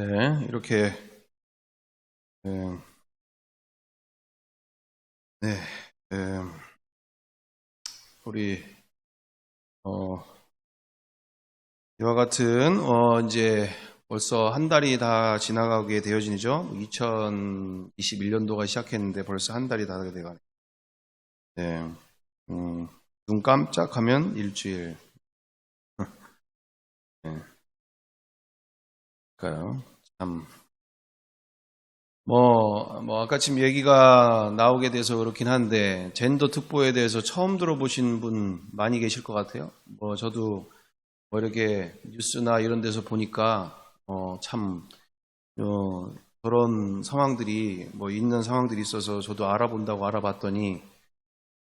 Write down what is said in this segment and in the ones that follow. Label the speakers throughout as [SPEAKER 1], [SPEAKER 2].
[SPEAKER 1] 네, 이렇게, 네, 우리, 이와 같은, 이제 벌써 한 달이 다 지나가게 되어지죠. 2021년도가 시작했는데 벌써 한 달이 다 되게 돼가네. 네, 눈 깜짝하면 일주일. 네, 그러니까요. 참. 아까 지금 얘기가 나오게 돼서 그렇긴 한데, 젠더 특보에 대해서 처음 들어보신 분 많이 계실 것 같아요. 저도 이렇게 뉴스나 이런 데서 보니까, 참, 그런 상황들이, 있는 상황들이 있어서 저도 알아본다고 알아봤더니,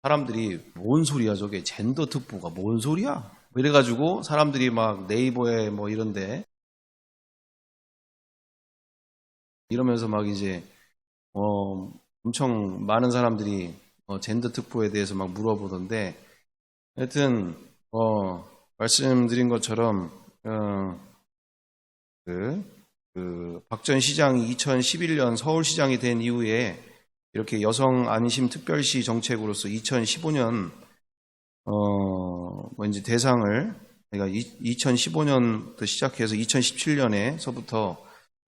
[SPEAKER 1] 사람들이 뭔 소리야, 저게 젠더 특보가 뭔 소리야? 이래가지고 사람들이 막 네이버에 이런데, 이러면서 막 이제, 엄청 많은 사람들이 젠더 특보에 대해서 막 물어보던데, 하여튼, 말씀드린 것처럼, 박 전 시장이 2011년 서울시장이 된 이후에 이렇게 여성 안심 특별시 정책으로서 2015년, 이제 대상을, 그러니까 2015년부터 시작해서 2017년에서부터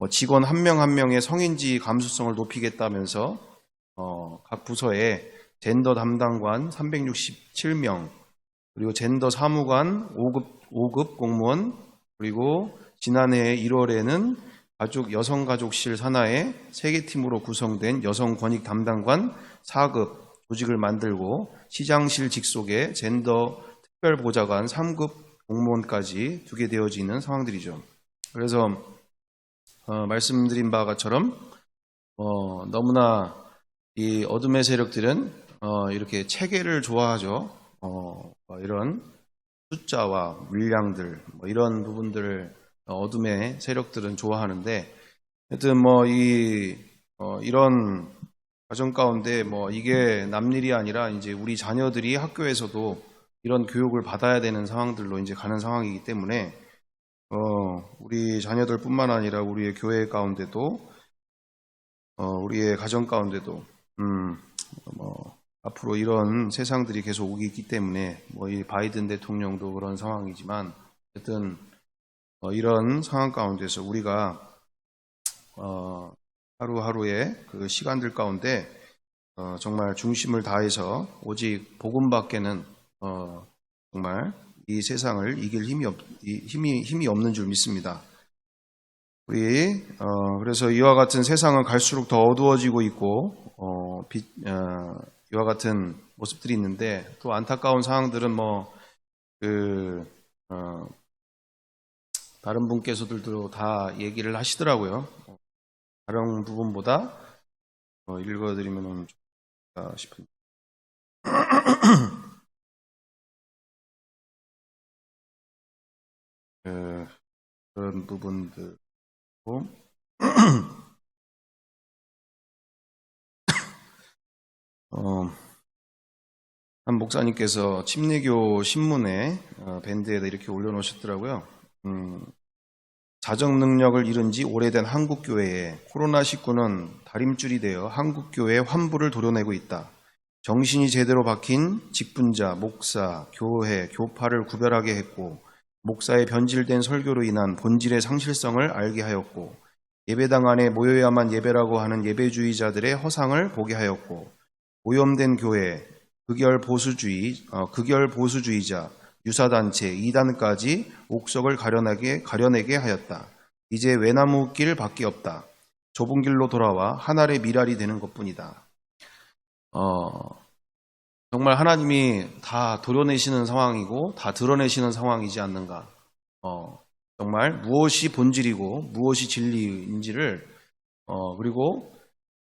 [SPEAKER 1] 직원 한 명 한 명의 성인지 감수성을 높이겠다면서 각 부서에 젠더 담당관 367명, 그리고 젠더 사무관 5급 공무원, 그리고 지난해 1월에는 여성가족실 산하의 3개 팀으로 구성된 여성권익 담당관 4급 조직을 만들고 시장실 직속의 젠더 특별보좌관 3급 공무원까지 두게 되어지는 상황들이죠. 그래서 말씀드린 바처럼 너무나 이 어둠의 세력들은 이렇게 체계를 좋아하죠. 이런 숫자와 물량들 이런 부분들을 어둠의 세력들은 좋아하는데, 하여튼 이런 과정 가운데 이게 남일이 아니라 이제 우리 자녀들이 학교에서도 이런 교육을 받아야 되는 상황들로 이제 가는 상황이기 때문에 우리 자녀들뿐만 아니라 우리의 교회 가운데도 우리의 가정 가운데도 앞으로 이런 세상들이 계속 오기 있기 때문에 이 바이든 대통령도 그런 상황이지만 어쨌든 이런 상황 가운데서 우리가 하루하루의 그 시간들 가운데 정말 중심을 다해서 오직 복음밖에는 정말 이 세상을 이길 힘이 없는 줄 믿습니다. 그래서 이와 같은 세상은 갈수록 더 어두워지고 있고 이와 같은 모습들이 있는데, 또 안타까운 상황들은 다른 분께서들도 다 얘기를 하시더라고요. 다른 부분보다 읽어드리면 좋겠다 싶은데. 그런 부분들. 한 목사님께서 침례교 신문에 밴드에다 이렇게 올려놓으셨더라고요. 자정 능력을 잃은 지 오래된 한국교회에 코로나19는 다림줄이 되어 한국교회의 환부를 도려내고 있다. 정신이 제대로 박힌 직분자, 목사, 교회, 교파를 구별하게 했고, 목사의 변질된 설교로 인한 본질의 상실성을 알게 하였고, 예배당 안에 모여야만 예배라고 하는 예배주의자들의 허상을 보게 하였고, 오염된 교회, 극열 보수주의자, 유사단체, 이단까지 옥석을 가려내게 하였다. 이제 외나무 길 밖에 없다. 좁은 길로 돌아와 한 알의 밀알이 되는 것뿐이다. 정말 하나님이 다 도려내시는 상황이고 다 드러내시는 상황이지 않는가. 정말 무엇이 본질이고 무엇이 진리인지를 그리고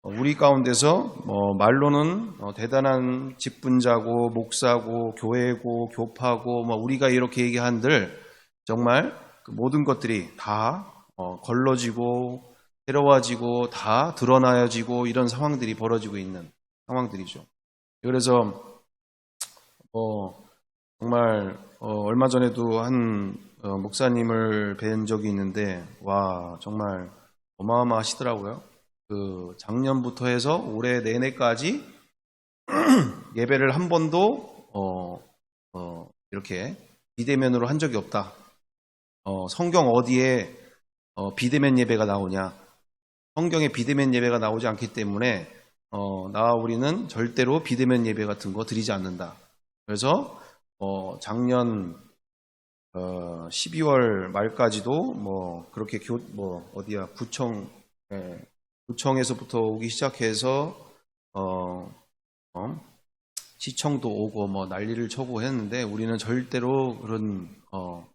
[SPEAKER 1] 우리 가운데서 말로는 대단한 직분자고 목사고 교회고 교파고 우리가 이렇게 얘기한들 정말 그 모든 것들이 다 걸러지고 새로워지고 다 드러나야지고 이런 상황들이 벌어지고 있는 상황들이죠. 그래서 정말 얼마 전에도 한 목사님을 뵌 적이 있는데, 와, 정말 어마어마하시더라고요. 그 작년부터 해서 올해 내내까지 예배를 한 번도 이렇게 비대면으로 한 적이 없다. 성경 어디에 비대면 예배가 나오냐? 성경에 비대면 예배가 나오지 않기 때문에 나와 우리는 절대로 비대면 예배 같은 거 드리지 않는다. 그래서 작년 12월 말까지도 뭐 그렇게 어디야 구청에서부터 오기 시작해서 시청도 오고 뭐 난리를 쳐고 했는데 우리는 절대로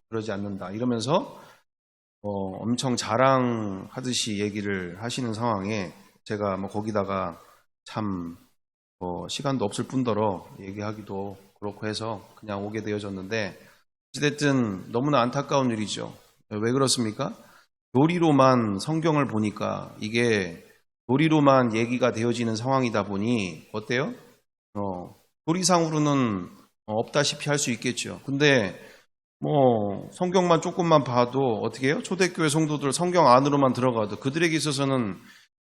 [SPEAKER 1] 그러지 않는다 이러면서 엄청 자랑하듯이 얘기를 하시는 상황에 제가 뭐 거기다가 참 시간도 없을 뿐더러 얘기하기도 그렇고 해서 그냥 오게 되어졌는데 어찌됐든 너무나 안타까운 일이죠. 왜 그렇습니까? 교리로만 성경을 보니까 이게 교리로만 얘기가 되어지는 상황이다 보니 어때요? 교리상으로는 없다시피 할 수 있겠죠. 근데 뭐 성경만 조금만 봐도 어떻게 해요? 초대교회 성도들 성경 안으로만 들어가도 그들에게 있어서는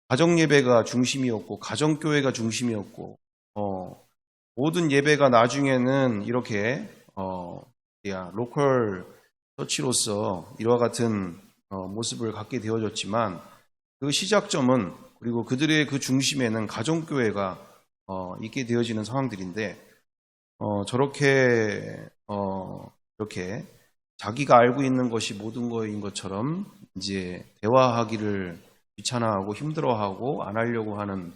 [SPEAKER 1] 가정예배가 중심이었고 가정교회가 중심이었고 모든 예배가 나중에는 이렇게 로컬 처치로서 이와 같은 모습을 갖게 되어졌지만 그 시작점은 그리고 그들의 그 중심에는 가정교회가 있게 되어지는 상황들인데 이렇게 자기가 알고 있는 것이 모든 것인 것처럼 이제 대화하기를 귀찮아하고 힘들어하고 안 하려고 하는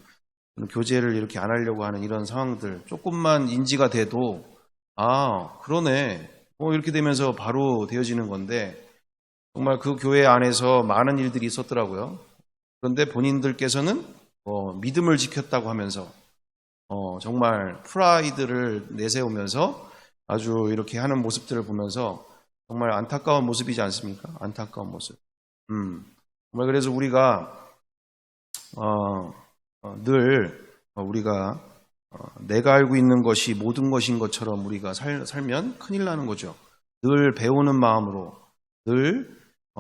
[SPEAKER 1] 교제를 이렇게 안 하려고 하는 이런 상황들 조금만 인지가 돼도 그러네 이렇게 되면서 바로 되어지는 건데 정말 그 교회 안에서 많은 일들이 있었더라고요. 그런데 본인들께서는 믿음을 지켰다고 하면서 정말 프라이드를 내세우면서 아주 이렇게 하는 모습들을 보면서 정말 안타까운 모습이지 않습니까? 안타까운 모습. 정말 그래서 우리가 늘 우리가 내가 알고 있는 것이 모든 것인 것처럼 우리가 살면 큰일 나는 거죠. 늘 배우는 마음으로, 늘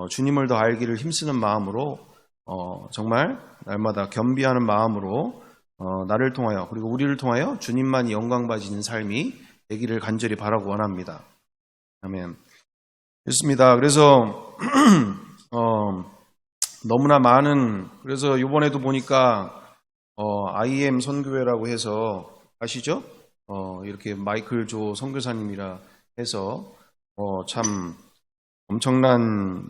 [SPEAKER 1] 주님을 더 알기를 힘쓰는 마음으로 정말 날마다 겸비하는 마음으로 나를 통하여 그리고 우리를 통하여 주님만이 영광받는 삶이 되기를 간절히 바라고 원합니다. 아멘. 좋습니다. 그래서 너무나 많은 그래서 이번에도 보니까 IM 선교회라고 해서 아시죠? 이렇게 마이클 조 선교사님이라 해서 참 엄청난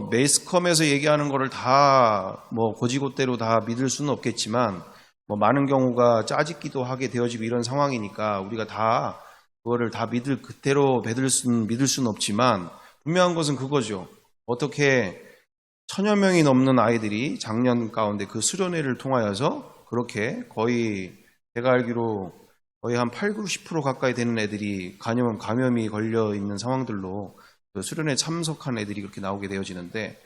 [SPEAKER 1] 매스컴에서 얘기하는 거를 다 고지고대로 다 믿을 수는 없겠지만 많은 경우가 짜집기도 하게 되어지고 이런 상황이니까 우리가 다 그거를 다 그대로 믿을 수는 없지만 분명한 것은 그거죠. 어떻게 1000여 명이 넘는 아이들이 작년 가운데 그 수련회를 통하여서 그렇게 거의 제가 알기로 거의 한 8, 90% 가까이 되는 애들이 감염이 걸려 있는 상황들로 그 수련회에 참석한 애들이 그렇게 나오게 되어지는데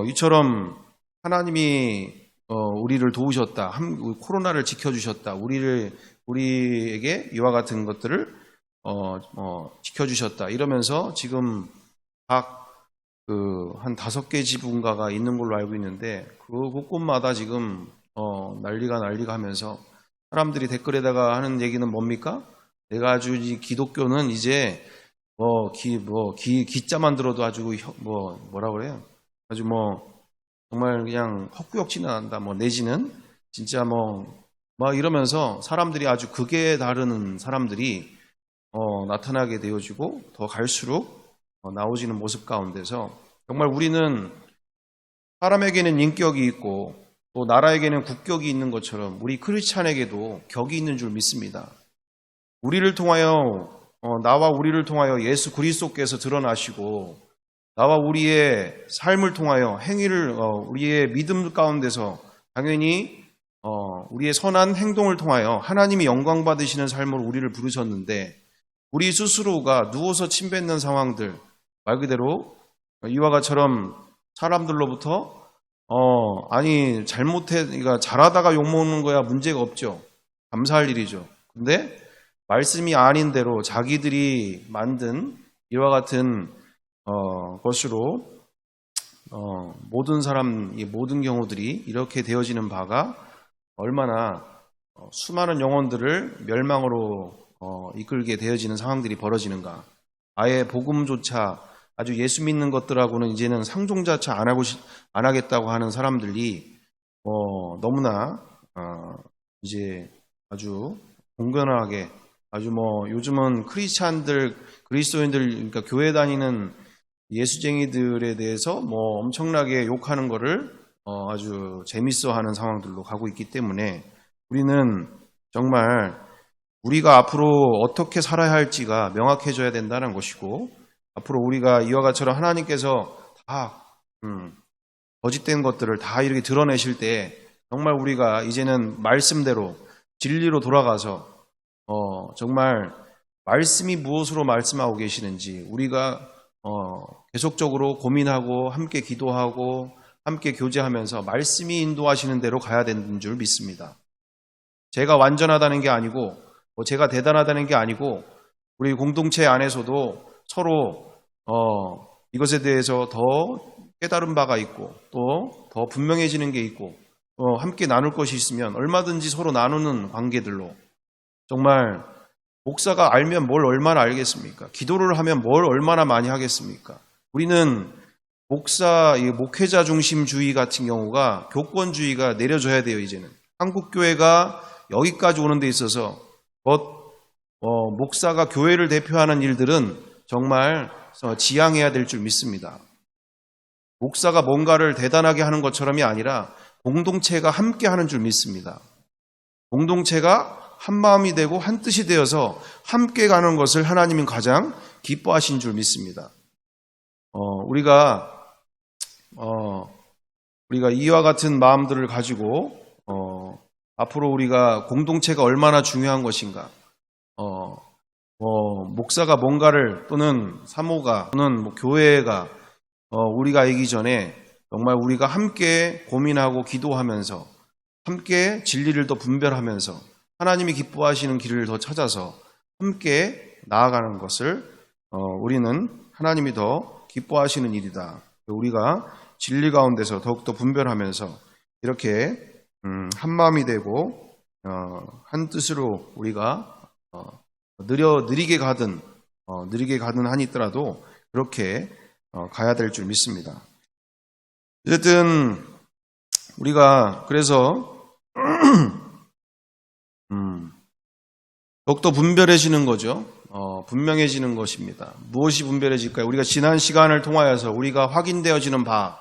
[SPEAKER 1] 이처럼 하나님이 우리를 도우셨다, 코로나를 지켜주셨다, 우리에게 이와 같은 것들을 지켜주셨다 이러면서 지금 각 한 5개 지분가가 있는 걸로 알고 있는데 그 곳곳마다 지금 난리가 하면서 사람들이 댓글에다가 하는 얘기는 뭡니까? 내가 아주 기독교는 이제 기자만 들어도 아주 뭐라 그래요? 아주 정말 그냥 헛구역질이 난다. 내지는 진짜 막 이러면서 사람들이 아주 극에 다르는 사람들이 나타나게 되어지고 더 갈수록 나오지는 모습 가운데서 정말 우리는 사람에게는 인격이 있고 또 나라에게는 국격이 있는 것처럼 우리 크리스찬에게도 격이 있는 줄 믿습니다. 우리를 통하여 나와 우리를 통하여 예수 그리스도께서 드러나시고 나와 우리의 삶을 통하여 행위를 우리의 믿음 가운데서 당연히 우리의 선한 행동을 통하여 하나님이 영광 받으시는 삶으로 우리를 부르셨는데 우리 스스로가 누워서 침 뱉는 상황들 말 그대로 이와 같처럼 사람들로부터 그러니까 잘하다가 욕먹는 거야 문제가 없죠. 감사할 일이죠. 근데 말씀이 아닌 대로 자기들이 만든 이와 같은 것으로 모든 사람, 이 모든 경우들이 이렇게 되어지는 바가 얼마나 수많은 영혼들을 멸망으로 이끌게 되어지는 상황들이 벌어지는가. 아예 복음조차 아주 예수 믿는 것들하고는 이제는 상종자차 안 하겠다고 하는 사람들이 너무나 이제 아주 공견하게 아주 요즘은 그리스도인들 그러니까 교회 다니는 예수쟁이들에 대해서 엄청나게 욕하는 거를 아주 재밌어하는 상황들로 가고 있기 때문에 우리는 정말 우리가 앞으로 어떻게 살아야 할지가 명확해져야 된다는 것이고, 앞으로 우리가 이와 같이처럼 하나님께서 다 거짓된 것들을 다 이렇게 드러내실 때 정말 우리가 이제는 말씀대로 진리로 돌아가서 정말 말씀이 무엇으로 말씀하고 계시는지 우리가 계속적으로 고민하고 함께 기도하고 함께 교제하면서 말씀이 인도하시는 대로 가야 되는 줄 믿습니다. 제가 완전하다는 게 아니고 제가 대단하다는 게 아니고 우리 공동체 안에서도 서로 이것에 대해서 더 깨달은 바가 있고 또 더 분명해지는 게 있고 함께 나눌 것이 있으면 얼마든지 서로 나누는 관계들로, 정말 목사가 알면 뭘 얼마나 알겠습니까? 기도를 하면 뭘 얼마나 많이 하겠습니까? 우리는 목회자 중심주의 같은 경우가 교권주의가 내려져야 돼요. 이제는 한국교회가 여기까지 오는 데 있어서 목사가 교회를 대표하는 일들은 정말 지양해야 될 줄 믿습니다. 목사가 뭔가를 대단하게 하는 것처럼이 아니라 공동체가 함께 하는 줄 믿습니다. 공동체가 한 마음이 되고 한 뜻이 되어서 함께 가는 것을 하나님은 가장 기뻐하신 줄 믿습니다. 우리가 이와 같은 마음들을 가지고 앞으로 우리가 공동체가 얼마나 중요한 것인가, 목사가 뭔가를 또는 사모가 또는 교회가 우리가 알기 전에 정말 우리가 함께 고민하고 기도하면서 함께 진리를 더 분별하면서 하나님이 기뻐하시는 길을 더 찾아서 함께 나아가는 것을 우리는 하나님이 더 기뻐하시는 일이다. 우리가 진리 가운데서 더욱더 분별하면서 이렇게 한 마음이 되고 한 뜻으로 우리가 느리게 가든 한이 있더라도 그렇게 가야 될 줄 믿습니다. 어쨌든 우리가 그래서 더욱더 분별해지는 거죠. 분명해지는 것입니다. 무엇이 분별해질까요? 우리가 지난 시간을 통하여서 우리가 확인되어지는 바,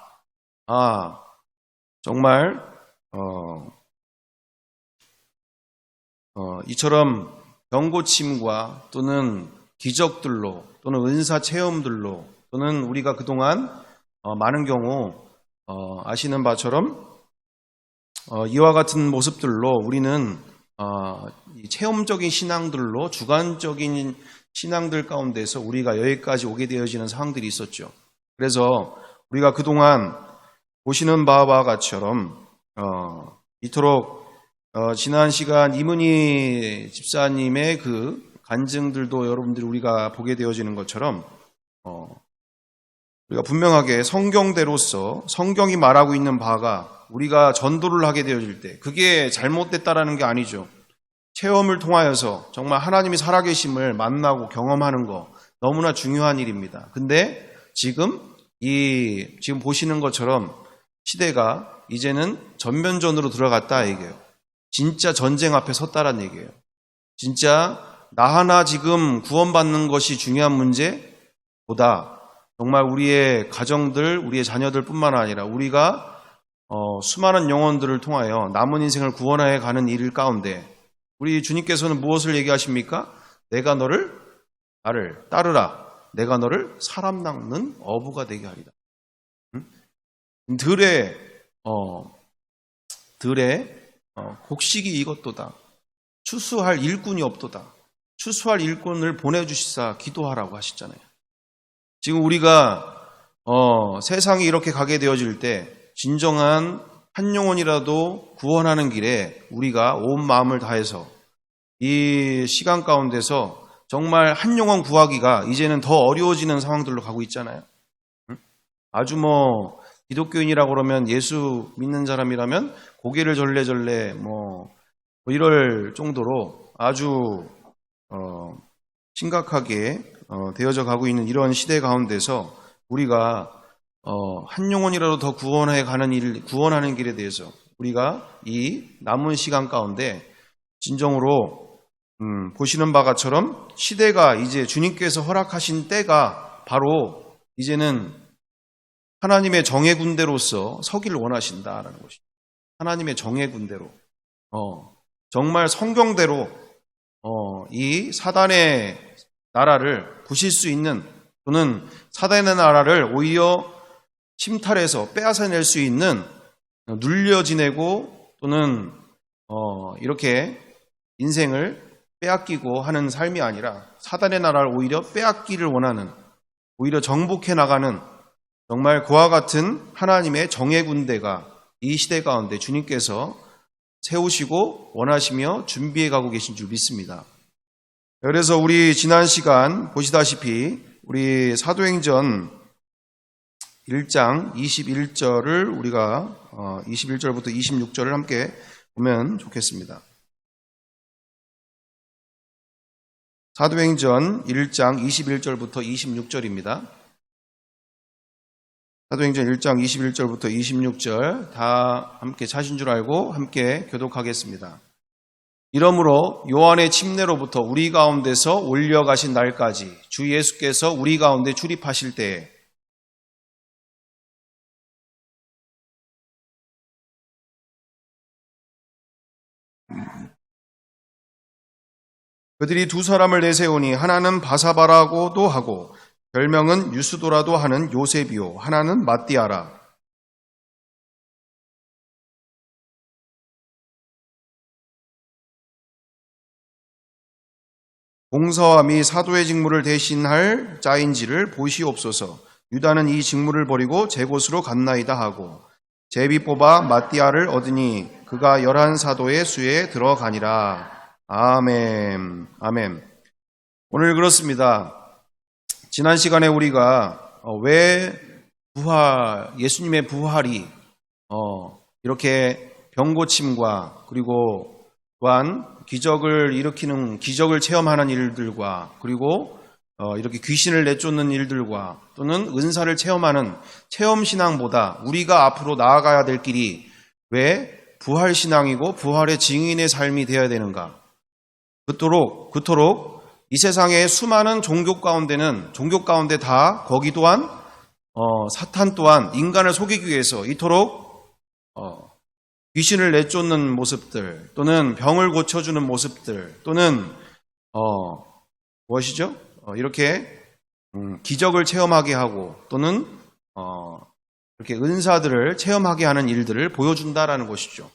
[SPEAKER 1] 정말 이처럼 병고침과 또는 기적들로 또는 은사 체험들로 또는 우리가 그동안 많은 경우 아시는 바처럼 이와 같은 모습들로 우리는 체험적인 신앙들로 주관적인 신앙들 가운데서 우리가 여기까지 오게 되어지는 상황들이 있었죠. 그래서 우리가 그동안 보시는 바와 같이처럼 이토록 지난 시간 이문희 집사님의 그 간증들도 여러분들이 우리가 보게 되어지는 것처럼 우리가 분명하게 성경대로서 성경이 말하고 있는 바가 우리가 전도를 하게 되어질 때 그게 잘못됐다라는 게 아니죠. 체험을 통하여서 정말 하나님이 살아계심을 만나고 경험하는 거 너무나 중요한 일입니다. 근데 지금 보시는 것처럼 시대가 이제는 전면전으로 들어갔다 얘기예요. 진짜 전쟁 앞에 섰다란 얘기예요. 진짜 나 하나 지금 구원받는 것이 중요한 문제보다 정말 우리의 가정들, 우리의 자녀들 뿐만 아니라 우리가 수많은 영혼들을 통하여 남은 인생을 구원해 가는 일 가운데 우리 주님께서는 무엇을 얘기하십니까? 나를 따르라. 내가 너를 사람 낚는 어부가 되게 하리라. 들에 곡식이 이것도다. 추수할 일꾼이 없도다. 추수할 일꾼을 보내주시사 기도하라고 하시잖아요. 지금 우리가 세상이 이렇게 가게 되어질 때 진정한 한 영혼이라도 구원하는 길에 우리가 온 마음을 다해서 이 시간 가운데서 정말 한 영혼 구하기가 이제는 더 어려워지는 상황들로 가고 있잖아요. 아주 기독교인이라고 그러면 예수 믿는 사람이라면 고개를 절레절레 뭐 이럴 정도로 아주 심각하게 되어져 가고 있는 이런 시대 가운데서 우리가 한 영혼이라도 더 구원하는 길에 대해서 우리가 이 남은 시간 가운데 진정으로 보시는 바가처럼 시대가 이제 주님께서 허락하신 때가 바로 이제는 하나님의 정예 군대로서 서기를 원하신다라는 것입니다. 하나님의 정예 군대로 정말 성경대로 이 사단의 나라를 부실 수 있는 또는 사단의 나라를 오히려 침탈해서 빼앗아낼 수 있는 눌려 지내고 또는 이렇게 인생을 빼앗기고 하는 삶이 아니라 사단의 나라를 오히려 빼앗기를 원하는 오히려 정복해 나가는 정말 그와 같은 하나님의 정예 군대가 이 시대 가운데 주님께서 세우시고 원하시며 준비해 가고 계신 줄 믿습니다. 그래서 우리 지난 시간 보시다시피 우리 사도행전 1장 21절을 우리가 21절부터 26절을 함께 보면 좋겠습니다. 사도행전 1장 21절부터 26절입니다. 사도행전 1장 21절부터 26절 다 함께 찾은 줄 알고 함께 교독하겠습니다. 이러므로 요한의 침례로부터 우리 가운데서 올려가신 날까지 주 예수께서 우리 가운데 출입하실 때에 그들이 두 사람을 내세우니 하나는 바사바라고도 하고 별명은 유스도라도 하는 요셉이요 하나는 마띠아라. 봉사와 미 사도의 직무를 대신할 자인지를 보시옵소서. 유다는 이 직무를 버리고 제 곳으로 갔나이다 하고 제비 뽑아 마띠아를 얻으니 그가 11사도의 수에 들어가니라. 아멘. 아멘. 오늘 그렇습니다. 지난 시간에 우리가 왜 예수님의 부활이 이렇게 병고침과 그리고 또한 기적을 체험하는 일들과 그리고 이렇게 귀신을 내쫓는 일들과 또는 은사를 체험하는 체험신앙보다 우리가 앞으로 나아가야 될 길이 왜 부활신앙이고 부활의 증인의 삶이 되어야 되는가? 그토록 이 세상의 수많은 종교 가운데 다 거기 또한 사탄 또한 인간을 속이기 위해서 이토록 귀신을 내쫓는 모습들 또는 병을 고쳐주는 모습들 또는 무엇이죠? 이렇게 기적을 체험하게 하고 또는 이렇게 은사들을 체험하게 하는 일들을 보여준다라는 것이죠.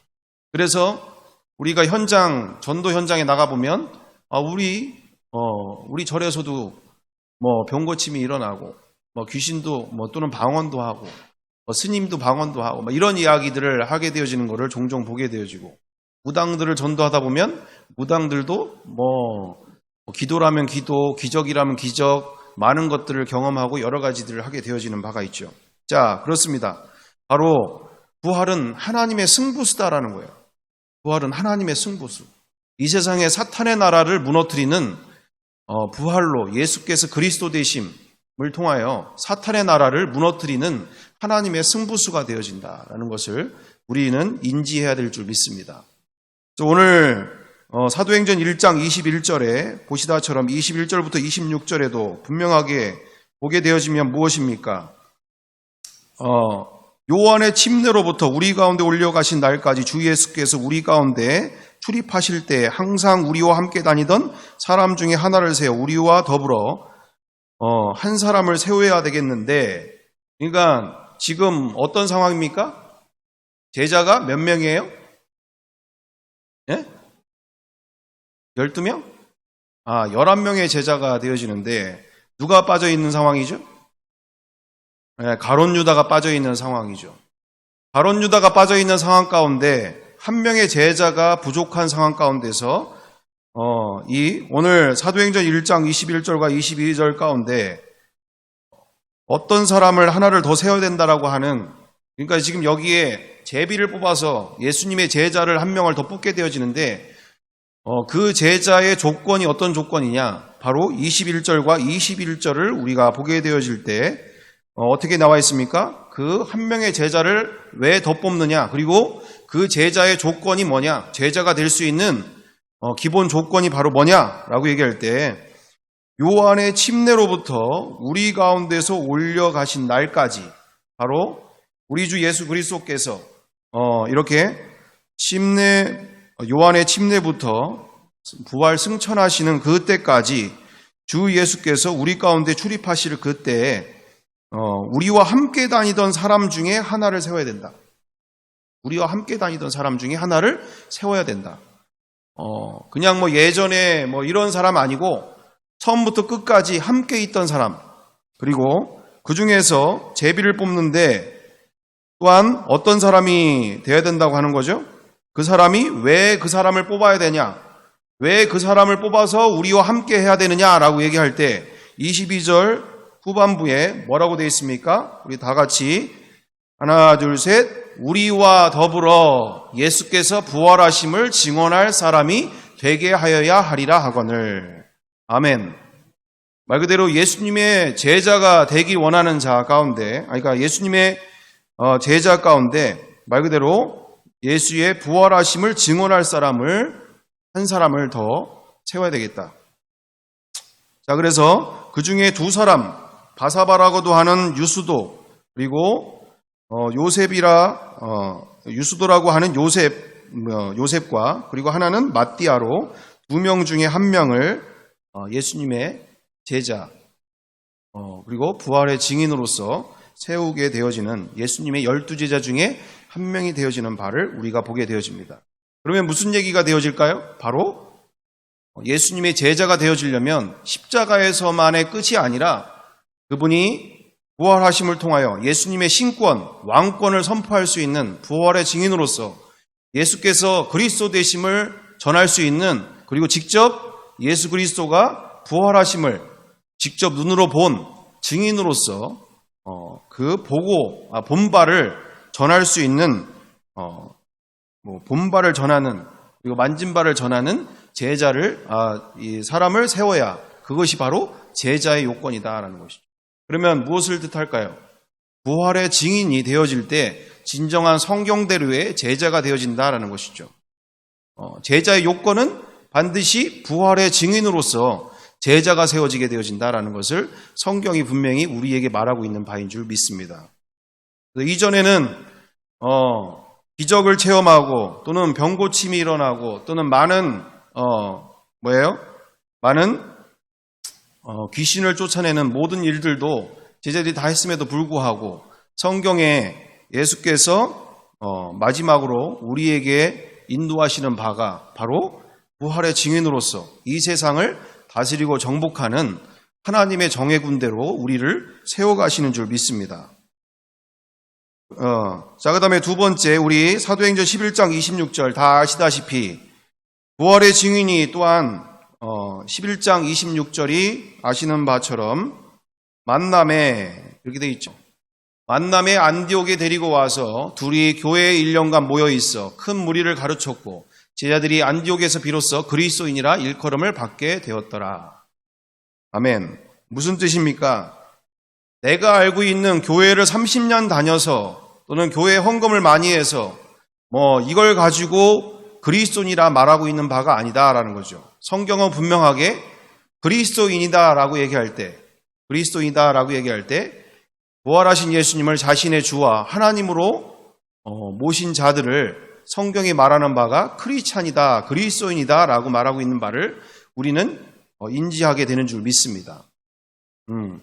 [SPEAKER 1] 그래서 우리가 전도 현장에 나가보면, 우리 절에서도 병고침이 일어나고, 귀신도, 또는 방언도 하고, 스님도 방언도 하고, 이런 이야기들을 하게 되어지는 것을 종종 보게 되어지고, 무당들을 전도하다 보면, 무당들도 기도라면 기도, 기적이라면 기적, 많은 것들을 경험하고 여러 가지들을 하게 되어지는 바가 있죠. 자, 그렇습니다. 바로 부활은 하나님의 승부수다라는 거예요. 부활은 하나님의 승부수. 이 세상의 사탄의 나라를 무너뜨리는 부활로 예수께서 그리스도 되심을 통하여 사탄의 나라를 무너뜨리는 하나님의 승부수가 되어진다라는 것을 우리는 인지해야 될 줄 믿습니다. 오늘 사도행전 1장 21절에 보시다처럼 21절부터 26절에도 분명하게 보게 되어지면 무엇입니까? 요한의 침례로부터 우리 가운데 올려가신 날까지 주 예수께서 우리 가운데 출입하실 때 항상 우리와 함께 다니던 사람 중에 하나를 세워 우리와 더불어 한 사람을 세워야 되겠는데, 그러니까 지금 어떤 상황입니까? 제자가 몇 명이에요? 예? 12명? 11명의 제자가 되어지는데 누가 빠져 있는 상황이죠? 가룟 유다가 빠져 있는 상황이죠. 가룟 유다가 빠져 있는 상황 가운데 한 명의 제자가 부족한 상황 가운데서 오늘 사도행전 1장 21절과 22절 가운데 어떤 사람을 하나를 더 세워야 된다라고 하는 그러니까 지금 여기에 제비를 뽑아서 예수님의 제자를 한 명을 더 뽑게 되어지는데 그 제자의 조건이 어떤 조건이냐? 바로 21절과 21절을 우리가 보게 되어질 때 어떻게 나와 있습니까? 그 한 명의 제자를 왜 더 뽑느냐? 그리고 그 제자의 조건이 뭐냐? 제자가 될 수 있는 기본 조건이 바로 뭐냐라고 얘기할 때 요한의 침례로부터 우리 가운데서 올려가신 날까지 바로 우리 주 예수 그리스도께서 이렇게 요한의 침례부터 부활 승천하시는 그때까지 주 예수께서 우리 가운데 출입하실 그때에 우리와 함께 다니던 사람 중에 하나를 세워야 된다. 우리와 함께 다니던 사람 중에 하나를 세워야 된다. 그냥 예전에 이런 사람 아니고 처음부터 끝까지 함께 있던 사람, 그리고 그 중에서 제비를 뽑는데 또한 어떤 사람이 되어야 된다고 하는 거죠? 그 사람이 왜 그 사람을 뽑아야 되냐? 왜 그 사람을 뽑아서 우리와 함께 해야 되느냐라고 얘기할 때 22절 후반부에 뭐라고 되어 있습니까? 우리 다 같이 하나, 둘, 셋. 우리와 더불어 예수께서 부활하심을 증언할 사람이 되게 하여야 하리라 하거늘. 아멘. 말 그대로 예수님의 제자가 되기 원하는 자 가운데, 그러니까 예수님의 제자 가운데 말 그대로 예수의 부활하심을 증언할 한 사람을 더 채워야 되겠다. 자, 그래서 그 중에 두 사람, 바사바라고도 하는 유수도, 그리고 유수도라고 하는 요셉과 그리고 하나는 마띠아로 두 명 중에 한 명을 예수님의 제자 그리고 부활의 증인으로서 세우게 되어지는 예수님의 12제자 중에 한 명이 되어지는 바를 우리가 보게 되어집니다. 그러면 무슨 얘기가 되어질까요? 바로 예수님의 제자가 되어지려면 십자가에서만의 끝이 아니라 그분이 부활하심을 통하여 예수님의 신권, 왕권을 선포할 수 있는 부활의 증인으로서 예수께서 그리스도 되심을 전할 수 있는, 그리고 직접 예수 그리스도가 부활하심을 직접 눈으로 본 증인으로서 그 본바를 전할 수 있는 본바를 전하는, 그리고 만진 바를 전하는 제자를 이 사람을 세워야 그것이 바로 제자의 요건이다라는 것이죠. 그러면 무엇을 뜻할까요? 부활의 증인이 되어질 때 진정한 성경대로의 제자가 되어진다라는 것이죠. 제자의 요건은 반드시 부활의 증인으로서 제자가 세워지게 되어진다라는 것을 성경이 분명히 우리에게 말하고 있는 바인 줄 믿습니다. 이전에는 기적을 체험하고 또는 병고침이 일어나고 또는 많은 귀신을 쫓아내는 모든 일들도 제자들이 다 했음에도 불구하고 성경에 예수께서 마지막으로 우리에게 인도하시는 바가 바로 부활의 증인으로서 이 세상을 다스리고 정복하는 하나님의 정예 군대로 우리를 세워가시는 줄 믿습니다. 자, 그 다음에 두 번째, 우리 사도행전 11장 26절 다 아시다시피 부활의 증인이 또한 11장 26절이 아시는 바처럼 만남에, 이렇게 되어 있죠. 만남에 안디옥에 데리고 와서 둘이 교회에 1년간 모여 있어 큰 무리를 가르쳤고 제자들이 안디옥에서 비로소 그리스도인이라 일컬음을 받게 되었더라. 아멘. 무슨 뜻입니까? 내가 알고 있는 교회를 30년 다녀서 또는 교회 헌금을 많이 해서 이걸 가지고 그리스도인이라 말하고 있는 바가 아니다라는 거죠. 성경은 분명하게 그리스도인이다라고 얘기할 때 부활하신 예수님을 자신의 주와 하나님으로 모신 자들을 성경이 말하는 바가 크리스찬이다, 그리스도인이다라고 말하고 있는 바를 우리는 인지하게 되는 줄 믿습니다.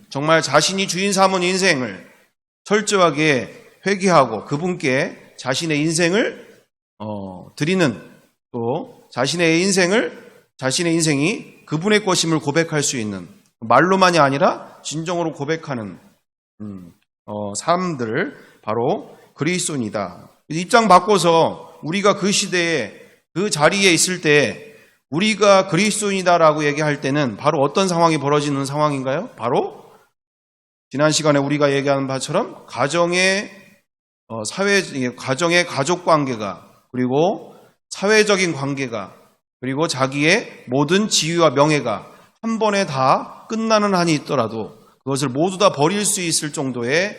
[SPEAKER 1] 정말 자신이 주인 삼은 인생을 철저하게 회개하고 그분께 자신의 인생을 드리는, 또 자신의 인생이 그분의 것임을 고백할 수 있는, 말로만이 아니라 진정으로 고백하는 사람들, 바로 그리스도인이다. 입장 바꿔서 우리가 그 시대에 그 자리에 있을 때 우리가 그리스도인이다라고 얘기할 때는 바로 어떤 상황이 벌어지는 상황인가요? 바로 지난 시간에 우리가 얘기한 바처럼 가정에 가정의 가족 관계가, 그리고 사회적인 관계가, 그리고 자기의 모든 지위와 명예가 한 번에 다 끝나는 한이 있더라도 그것을 모두 다 버릴 수 있을 정도의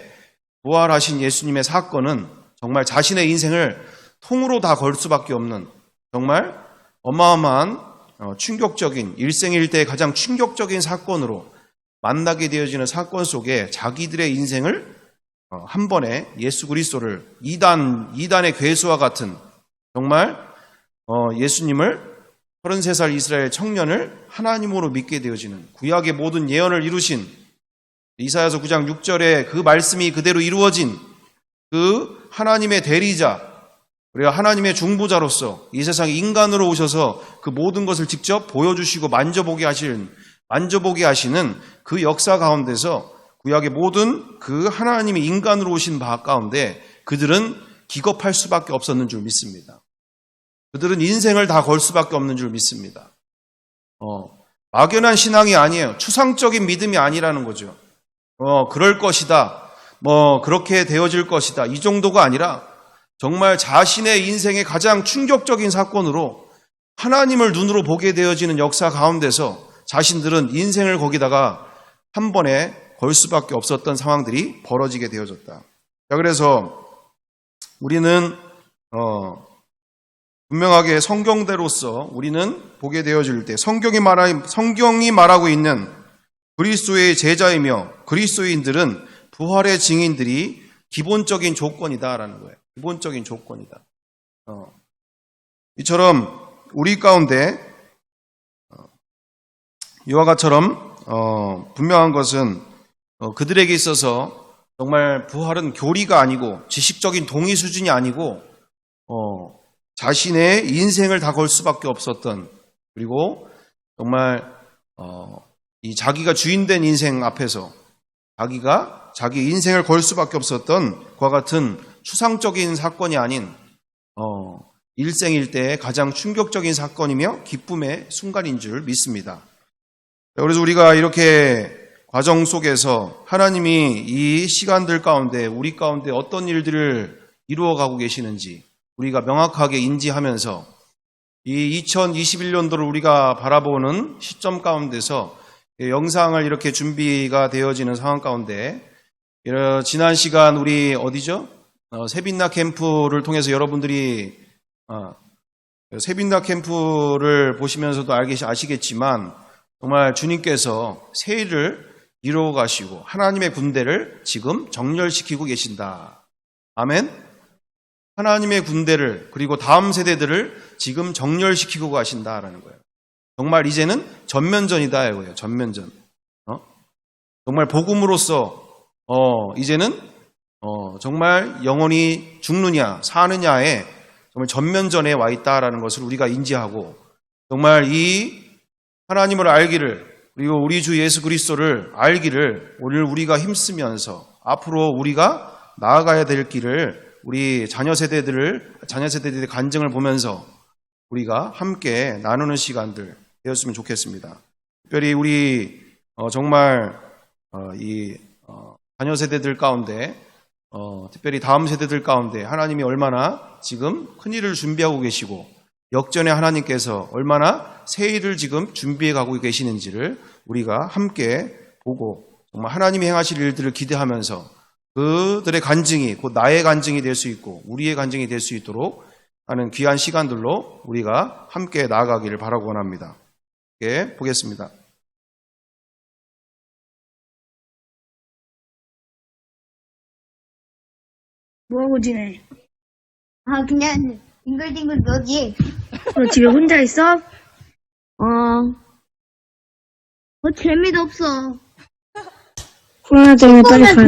[SPEAKER 1] 부활하신 예수님의 사건은 정말 자신의 인생을 통으로 다 걸 수밖에 없는 정말 어마어마한 충격적인, 일생일대의 가장 충격적인 사건으로 만나게 되어지는 사건 속에 자기들의 인생을 한 번에 예수 그리스도를 이단의 괴수와 같은 정말 예수님을 33살 이스라엘 청년을 하나님으로 믿게 되어지는, 구약의 모든 예언을 이루신 이사야서 9장 6절에 그 말씀이 그대로 이루어진 그 하나님의 대리자, 그리고 하나님의 중보자로서 이 세상에 인간으로 오셔서 그 모든 것을 직접 보여주시고 만져보게 하시는 그 역사 가운데서 구약의 모든 그 하나님이 인간으로 오신 바 가운데 그들은 기겁할 수밖에 없었는 줄 믿습니다. 그들은 인생을 다 걸 수밖에 없는 줄 믿습니다. 막연한 신앙이 아니에요. 추상적인 믿음이 아니라는 거죠. 그럴 것이다. 그렇게 되어질 것이다. 이 정도가 아니라 정말 자신의 인생의 가장 충격적인 사건으로 하나님을 눈으로 보게 되어지는 역사 가운데서 자신들은 인생을 거기다가 한 번에 걸 수밖에 없었던 상황들이 벌어지게 되어졌다. 자, 그래서 우리는 분명하게 성경대로서 우리는 보게 되어질 때 성경이 말하고 있는 그리스도의 제자이며 그리스도인들은 부활의 증인들이 기본적인 조건이다라는 거예요. 기본적인 조건이다. 이처럼 우리 가운데 이와 같처럼 분명한 것은 그들에게 있어서 정말 부활은 교리가 아니고 지식적인 동의 수준이 아니고 자신의 인생을 다 걸 수밖에 없었던, 그리고 정말 이 자기가 주인된 인생 앞에서 자기가 자기 인생을 걸 수밖에 없었던 그와 같은 추상적인 사건이 아닌 일생일대의 가장 충격적인 사건이며 기쁨의 순간인 줄 믿습니다. 그래서 우리가 이렇게 과정 속에서 하나님이 이 시간들 가운데 우리 가운데 어떤 일들을 이루어가고 계시는지 우리가 명확하게 인지하면서 이 2021년도를 우리가 바라보는 시점 가운데서 영상을 이렇게 준비가 되어지는 상황 가운데 지난 시간 우리 어디죠? 새빛나 캠프를 통해서 여러분들이 새빛나 캠프를 보시면서도 아시겠지만 정말 주님께서 새 일을 이루어 가시고 하나님의 군대를 지금 정렬시키고 계신다. 아멘. 하나님의 군대를, 그리고 다음 세대들을 지금 정렬시키고 가신다라는 거예요. 정말 이제는 전면전이다 이거예요. 전면전. 정말 복음으로서 이제는 정말 영혼이 죽느냐 사느냐에 정말 전면전에 와 있다라는 것을 우리가 인지하고, 정말 이 하나님을 알기를, 그리고 우리 주 예수 그리스도를 알기를 오늘 우리가 힘쓰면서 앞으로 우리가 나아가야 될 길을 우리 자녀 세대들의 간증을 보면서 우리가 함께 나누는 시간들 되었으면 좋겠습니다. 특별히 우리 정말 이 자녀 세대들 가운데 특별히 다음 세대들 가운데 하나님이 얼마나 지금 큰 일을 준비하고 계시고 역전의 하나님께서 얼마나 새 일을 지금 준비해 가고 계시는지를 우리가 함께 보고 정말 하나님이 행하실 일들을 기대하면서 그들의 간증이 곧 나의 간증이 될 수 있고 우리의 간증이 될 수 있도록 하는 귀한 시간들로 우리가 함께 나아가기를 바라고 원합니다. 함께 보겠습니다.
[SPEAKER 2] 뭐하고 지내?
[SPEAKER 3] 그냥 뒹글뒹글 너지.
[SPEAKER 2] 너 집에 혼자 있어?
[SPEAKER 3] 재미도 없어.
[SPEAKER 2] 코로나 때문에 빨리 가야 돼.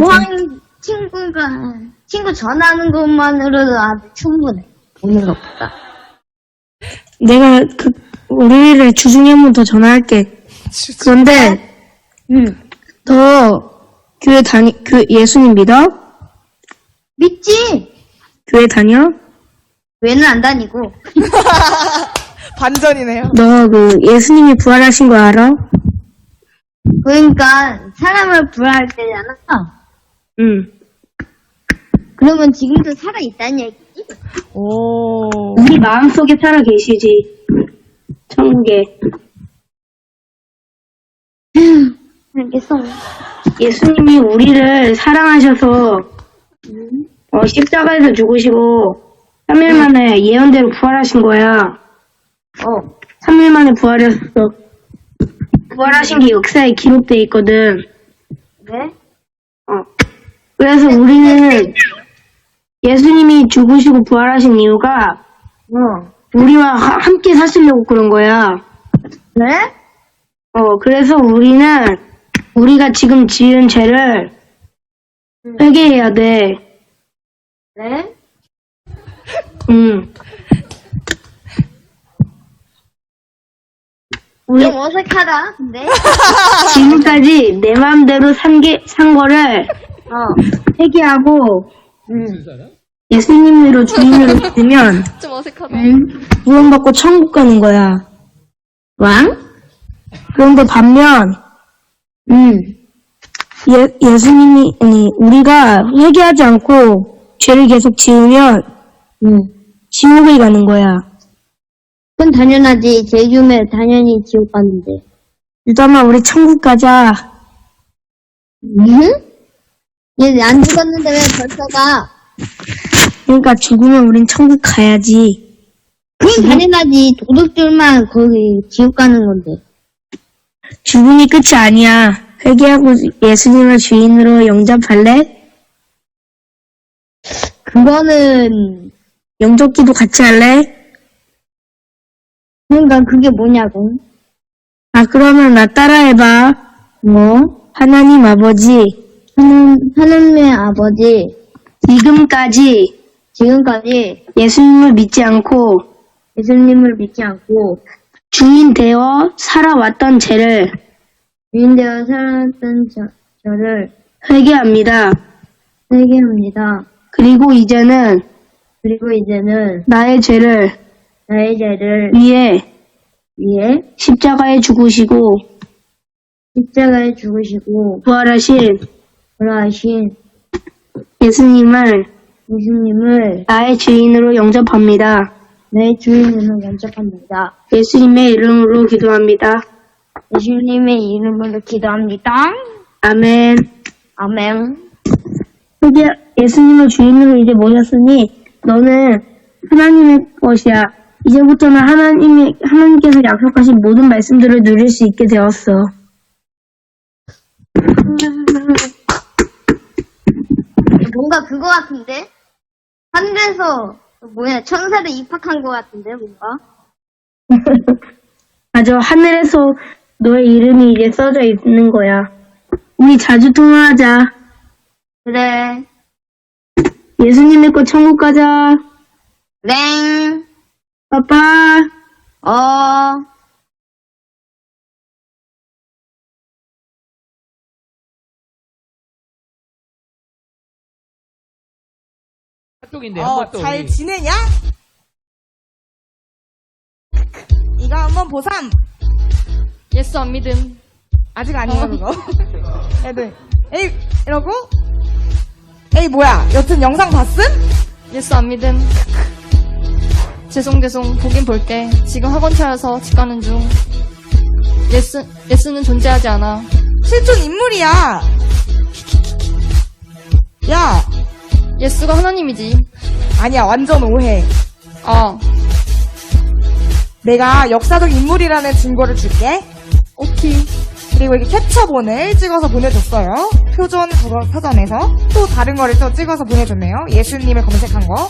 [SPEAKER 3] 친구 전화하는 것만으로도 아주 충분해. 오는 것보다.
[SPEAKER 2] 내가 우리를 주중에 한 번 더 전화할게. 그런데 너 교회 예수님 믿어?
[SPEAKER 3] 믿지?
[SPEAKER 2] 교회 다녀?
[SPEAKER 3] 왜는 안 다니고.
[SPEAKER 4] 반전이네요.
[SPEAKER 2] 너 예수님이 부활하신 거 알아?
[SPEAKER 3] 그러니까 사람을 부활할 때잖아.
[SPEAKER 2] 응.
[SPEAKER 3] 그러면 지금도 살아있다는 얘기지?
[SPEAKER 4] 오.
[SPEAKER 2] 우리 마음속에 살아 계시지. 천국에.
[SPEAKER 3] 알겠어.
[SPEAKER 2] 예수님이 우리를 사랑하셔서 십자가에서 죽으시고 3일 만에 예언대로 부활하신 거야. 3일 만에 부활했어. 부활하신 게 역사에 기록돼 있거든.
[SPEAKER 3] 네?
[SPEAKER 2] 그래서 우리는 예수님이 죽으시고 부활하신 이유가 우리와 함께 사시려고 그런 거야.
[SPEAKER 3] 네?
[SPEAKER 2] 그래서 우리는 우리가 지금 지은 죄를 회개해야 돼.
[SPEAKER 3] 네? 좀 어색하다, 근데.
[SPEAKER 2] 지금까지 내 마음대로 산 거를 회개하고 예수님으로 주인으로 믿으면
[SPEAKER 4] 좀 어색하다.
[SPEAKER 2] 구원받고 천국 가는 거야. 왕? 그런데 반면 예수님이 아니 우리가 회개하지 않고 죄를 계속 지으면 지옥에 가는 거야.
[SPEAKER 3] 그건 당연하지. 죄 지으면 당연히 지옥 가는데.
[SPEAKER 2] 일단은 우리 천국 가자.
[SPEAKER 3] 얘 안 죽었는데 왜 벌써 가?
[SPEAKER 2] 그러니까 죽으면 우린 천국 가야지.
[SPEAKER 3] 그건 당연하지. 도둑들만 거기 지옥 가는 건데.
[SPEAKER 2] 죽음이 끝이 아니야. 회개하고 예수님을 주인으로 영접할래?
[SPEAKER 3] 그거는,
[SPEAKER 2] 영접기도 같이 할래?
[SPEAKER 3] 그러니까 그게 뭐냐고.
[SPEAKER 2] 그러면 나 따라해봐.
[SPEAKER 3] 뭐?
[SPEAKER 2] 하나님 아버지,
[SPEAKER 3] 하나님의 아버지, 지금까지
[SPEAKER 2] 예수님을 믿지 않고
[SPEAKER 3] 예수님을 믿지 않고
[SPEAKER 2] 주인 되어 살아왔던 죄를
[SPEAKER 3] 주인되어 살았던 저를
[SPEAKER 2] 회개합니다.
[SPEAKER 3] 회개합니다.
[SPEAKER 2] 그리고 이제는
[SPEAKER 3] 나의 죄를
[SPEAKER 2] 위해
[SPEAKER 3] 위해
[SPEAKER 2] 십자가에 죽으시고
[SPEAKER 3] 십자가에 죽으시고
[SPEAKER 2] 부활하신
[SPEAKER 3] 돌아가신
[SPEAKER 2] 예수님을
[SPEAKER 3] 나의
[SPEAKER 2] 주인으로 영접합니다.
[SPEAKER 3] 내 주인으로 영접합니다.
[SPEAKER 2] 예수님의 이름으로 기도합니다.
[SPEAKER 3] 예수님의 이름으로 기도합니다.
[SPEAKER 2] 아멘.
[SPEAKER 3] 아멘.
[SPEAKER 2] 예수님을 주인으로 이제 모셨으니 너는 하나님의 것이야. 이제부터는 하나님께서 약속하신 모든 말씀들을 누릴 수 있게 되었어.
[SPEAKER 3] 뭔가 그거 같은데? 하늘에서 천사를 입학한 것 같은데 뭔가?
[SPEAKER 2] 맞아, 하늘에서 너의 이름이 이제 써져 있는 거야. 우리 자주 통화하자.
[SPEAKER 3] 그래.
[SPEAKER 2] 예수님 믿고 천국 가자.
[SPEAKER 3] 랭.
[SPEAKER 2] 빠빠.
[SPEAKER 5] 쪽인데 한번 또
[SPEAKER 4] 잘
[SPEAKER 5] 우리
[SPEAKER 4] 지내냐? 이거 한번 보삼.
[SPEAKER 6] 예수 안 믿음.
[SPEAKER 4] 아직 아니야, 그거. 애들, 에이, 이러고, 에이, 뭐야. 여튼 영상 봤음?
[SPEAKER 6] 예수 안 믿음. 죄송 보긴 볼게. 지금 학원 차여서 집 가는 중. 예수는 존재하지 않아.
[SPEAKER 4] 실존 인물이야. 야,
[SPEAKER 6] 예수가 하나님이지.
[SPEAKER 4] 아니야, 완전 오해. 내가 역사적 인물이라는 증거를 줄게.
[SPEAKER 6] 오케이.
[SPEAKER 4] 그리고 이게 캡처본을 찍어서 보내줬어요. 표준 국어 표전에서. 또 다른 거를 또 찍어서 보내줬네요. 예수님을 검색한 거.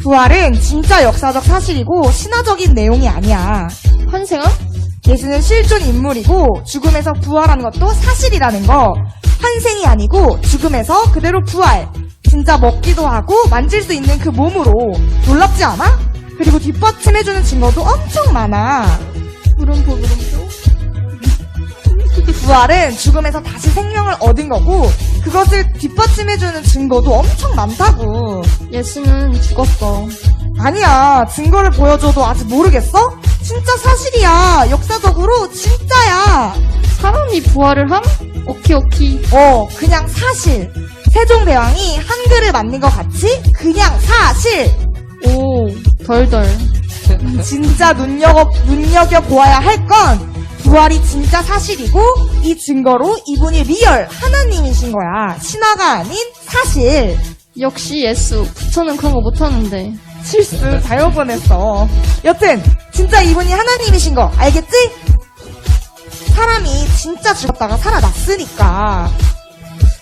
[SPEAKER 4] 부활은 진짜 역사적 사실이고 신화적인 내용이 아니야.
[SPEAKER 6] 환생아?
[SPEAKER 4] 예수는 실존 인물이고 죽음에서 부활한 것도 사실이라는 거. 환생이 아니고 죽음에서 그대로 부활. 진짜 먹기도 하고 만질 수 있는 그 몸으로. 놀랍지 않아? 그리고 뒷받침해주는 증거도 엄청 많아.
[SPEAKER 6] 물음표.
[SPEAKER 4] 부활은 죽음에서 다시 생명을 얻은 거고 그것을 뒷받침해주는 증거도 엄청 많다고.
[SPEAKER 6] 예수는 죽었어.
[SPEAKER 4] 아니야. 증거를 보여줘도 아직 모르겠어? 진짜 사실이야. 역사적으로 진짜야.
[SPEAKER 6] 사람이 부활을 함? 오케이.
[SPEAKER 4] 그냥 사실. 세종대왕이 한글을 만든 것 같이 그냥 사실.
[SPEAKER 6] 오, 덜덜.
[SPEAKER 4] 진짜 눈여겨보아야 할 건 부활이 진짜 사실이고 이 증거로 이분이 리얼 하나님이신 거야. 신화가 아닌 사실.
[SPEAKER 6] 역시 예수. 부처는 그런 거 못하는데.
[SPEAKER 4] 실수 잘못 보냈어. 여튼 진짜 이분이 하나님이신 거 알겠지? 사람이 진짜 죽었다가 살아났으니까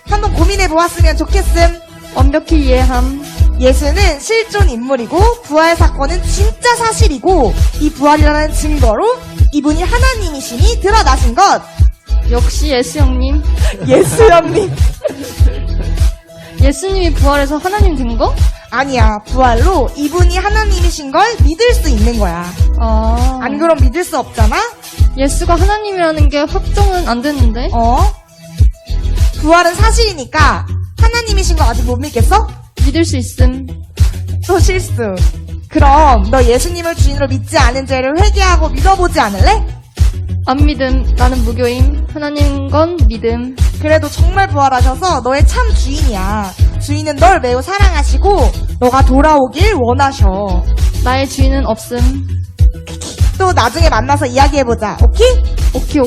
[SPEAKER 4] 한번 고민해 보았으면 좋겠음.
[SPEAKER 6] 완벽히 이해함.
[SPEAKER 4] 예수는 실존 인물이고 부활 사건은 진짜 사실이고 이 부활이라는 증거로 이분이 하나님이시니 드러나신 것.
[SPEAKER 6] 역시 예수 형님.
[SPEAKER 4] 예수 형님.
[SPEAKER 6] 예수님이 부활해서 하나님 된 거?
[SPEAKER 4] 아니야. 부활로 이분이 하나님이신 걸 믿을 수 있는 거야.
[SPEAKER 6] 아.
[SPEAKER 4] 안 그럼 믿을 수 없잖아?
[SPEAKER 6] 예수가 하나님이라는 게 확정은 안 됐는데.
[SPEAKER 4] 부활은 사실이니까 하나님이신 거 아직 못 믿겠어?
[SPEAKER 6] 믿을 수 있음.
[SPEAKER 4] 또 실수. 그럼 너 예수님을 주인으로 믿지 않은 죄를 회개하고 믿어보지 않을래?
[SPEAKER 6] 안 믿음. 나는 무교임. 하나님 건 믿음.
[SPEAKER 4] 그래도 정말 부활하셔서 너의 참 주인이야. 주인은 널 매우 사랑하시고 너가 돌아오길 원하셔.
[SPEAKER 6] 나의 주인은 없음.
[SPEAKER 4] 또 나중에 만나서 이야기해보자. 오케이?
[SPEAKER 6] 오키.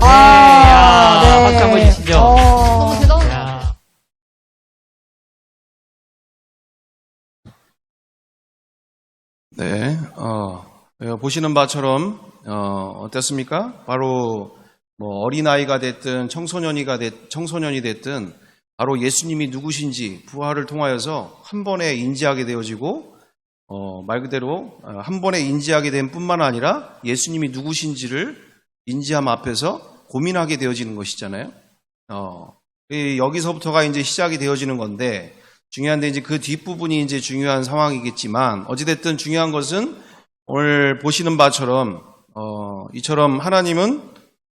[SPEAKER 5] 네, 박수 한번 주시죠.
[SPEAKER 6] 너무 대단하다.
[SPEAKER 5] 야.
[SPEAKER 1] 네, 보시는 바처럼 어땠습니까? 바로 뭐 어린아이가 됐든 청소년이 됐든 바로 예수님이 누구신지 부활을 통하여서 한 번에 인지하게 되어지고 말 그대로 한 번에 인지하게 된 뿐만 아니라 예수님이 누구신지를 인지함 앞에서 고민하게 되어지는 것이잖아요. 여기서부터가 이제 시작이 되어지는 건데 중요한데 이제 그 뒷부분이 이제 중요한 상황이겠지만 어찌됐든 중요한 것은 오늘 보시는 바처럼 이처럼 하나님은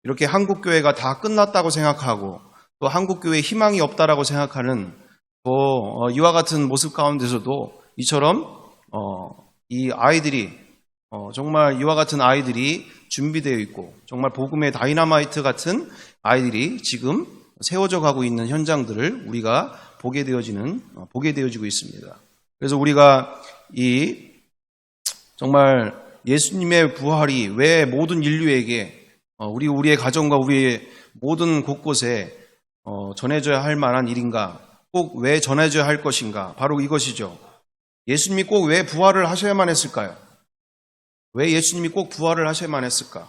[SPEAKER 1] 이렇게 한국교회가 다 끝났다고 생각하고 또 한국교회에 희망이 없다라고 생각하는 또 이와 같은 모습 가운데서도 이처럼 이 아이들이 정말 이와 같은 아이들이 준비되어 있고 정말 복음의 다이너마이트 같은 아이들이 지금 세워져 가고 있는 현장들을 우리가 보게 되어지고 있습니다. 그래서 우리가 이 정말 예수님의 부활이 왜 모든 인류에게 우리의 가정과 우리의 모든 곳곳에 전해져야 할 만한 일인가? 꼭 왜 전해져야 할 것인가? 바로 이것이죠. 예수님이 꼭 왜 부활을 하셔야만 했을까요? 왜 예수님이 꼭 부활을 하셔야만 했을까?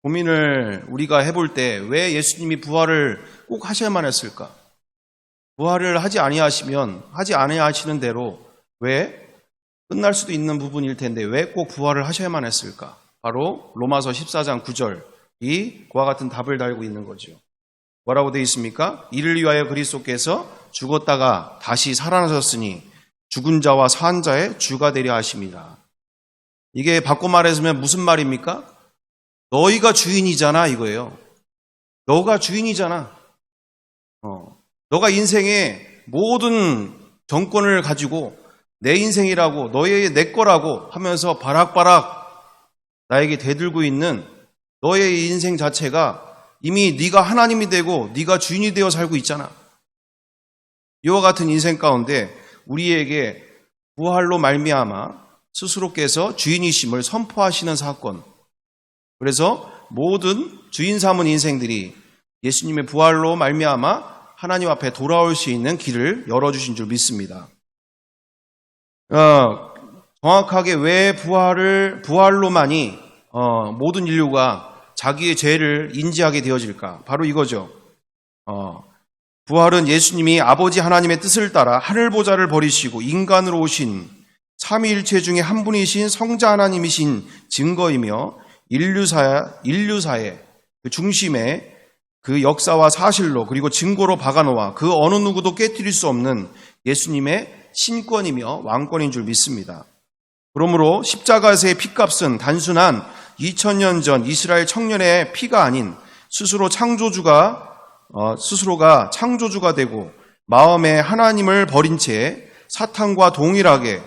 [SPEAKER 1] 고민을 우리가 해볼 때 왜 예수님이 부활을 꼭 하셔야만 했을까? 부활을 하지 아니하시는 대로 왜 끝날 수도 있는 부분일 텐데 왜 꼭 부활을 하셔야만 했을까? 바로 로마서 14장 9절이 그와 같은 답을 달고 있는 거죠. 뭐라고 되어 있습니까? 이를 위하여 그리스도께서 죽었다가 다시 살아나셨으니 죽은 자와 산 자의 주가 되려 하십니다. 이게 바꿔 말해서면 무슨 말입니까? 너희가 주인이잖아 이거예요. 너가 주인이잖아. 너가 인생의 모든 정권을 가지고 내 인생이라고 내 거라고 하면서 바락바락 나에게 대들고 있는 너의 인생 자체가 이미 네가 하나님이 되고 네가 주인이 되어 살고 있잖아. 이와 같은 인생 가운데 우리에게 부활로 말미암아 스스로께서 주인이심을 선포하시는 사건. 그래서 모든 주인 삼은 인생들이 예수님의 부활로 말미암아 하나님 앞에 돌아올 수 있는 길을 열어주신 줄 믿습니다. 정확하게 왜 부활로만이 모든 인류가 자기의 죄를 인지하게 되어질까? 바로 이거죠. 부활은 예수님이 아버지 하나님의 뜻을 따라 하늘보좌를 버리시고 인간으로 오신 삼위일체 중에 한 분이신 성자 하나님이신 증거이며 인류사의 그 중심에 그 역사와 사실로 그리고 증거로 박아놓아 그 어느 누구도 깨뜨릴 수 없는 예수님의 신권이며 왕권인 줄 믿습니다. 그러므로 십자가에서의 피값은 단순한 2000년 전 이스라엘 청년의 피가 아닌 스스로가 창조주가 되고 마음에 하나님을 버린 채 사탄과 동일하게